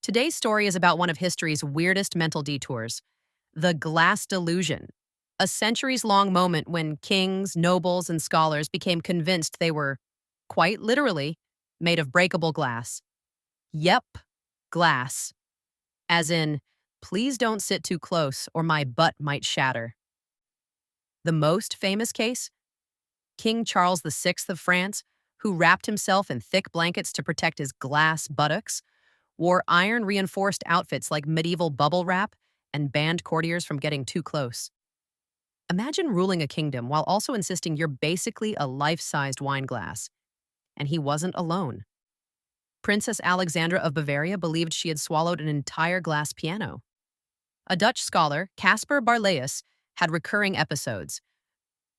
Today's story is about one of history's weirdest mental detours, the glass delusion, a centuries-long moment when kings, nobles, and scholars became convinced they were, quite literally, made of breakable glass. Yep, glass. As in, please don't sit too close or my butt might shatter. The most famous case? King Charles VI of France, who wrapped himself in thick blankets to protect his glass buttocks, wore iron-reinforced outfits like medieval bubble wrap, and banned courtiers from getting too close. Imagine ruling a kingdom while also insisting you're basically a life-sized wine glass. And he wasn't alone. Princess Alexandra of Bavaria believed she had swallowed an entire glass piano. A Dutch scholar, Caspar Barlaeus, had recurring episodes.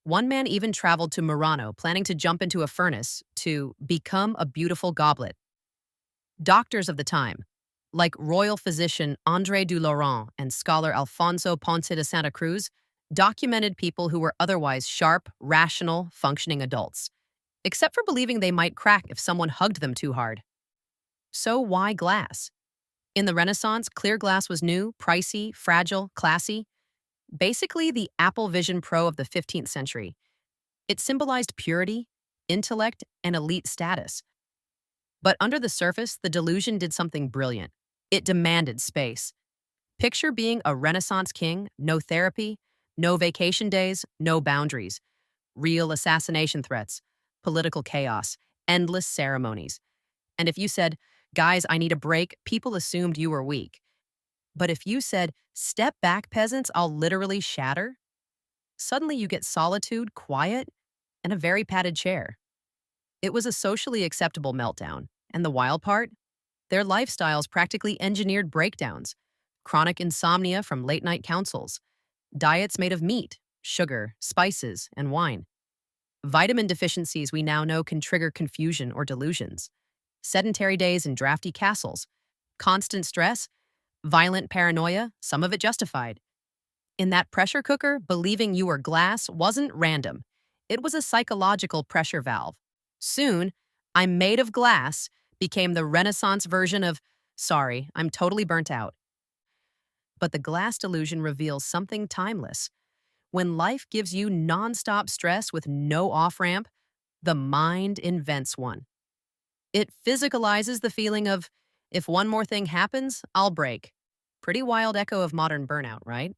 One man even traveled to Murano, planning to jump into a furnace to become a beautiful goblet. Doctors of the time, like royal physician André du Laurent and scholar Alfonso Ponce de Santa Cruz, documented people who were otherwise sharp, rational, functioning adults, except for believing they might crack if someone hugged them too hard. So why glass? In the Renaissance, clear glass was new, pricey, fragile, classy. Basically, the Apple Vision Pro of the 15th century. It symbolized purity, intellect, and elite status. But under the surface, the delusion did something brilliant. It demanded space. Picture being a Renaissance king, no therapy, no vacation days, no boundaries, real assassination threats, political chaos, endless ceremonies. And if you said, guys, I need a break, people assumed you were weak. But if you said, step back, peasants, I'll literally shatter, suddenly you get solitude, quiet, and a very padded chair. It was a socially acceptable meltdown. And the wild part? Their lifestyles practically engineered breakdowns, chronic insomnia from late-night councils, diets made of meat, sugar, spices, and wine. Vitamin deficiencies we now know can trigger confusion or delusions. Sedentary days in drafty castles, constant stress, violent paranoia, some of it justified. In that pressure cooker, believing you were glass wasn't random. It was a psychological pressure valve. Soon, I'm made of glass became the Renaissance version of, sorry, I'm totally burnt out. But the glass delusion reveals something timeless. When life gives you nonstop stress with no off-ramp, the mind invents one. It physicalizes the feeling of, if one more thing happens, I'll break. Pretty wild echo of modern burnout, right?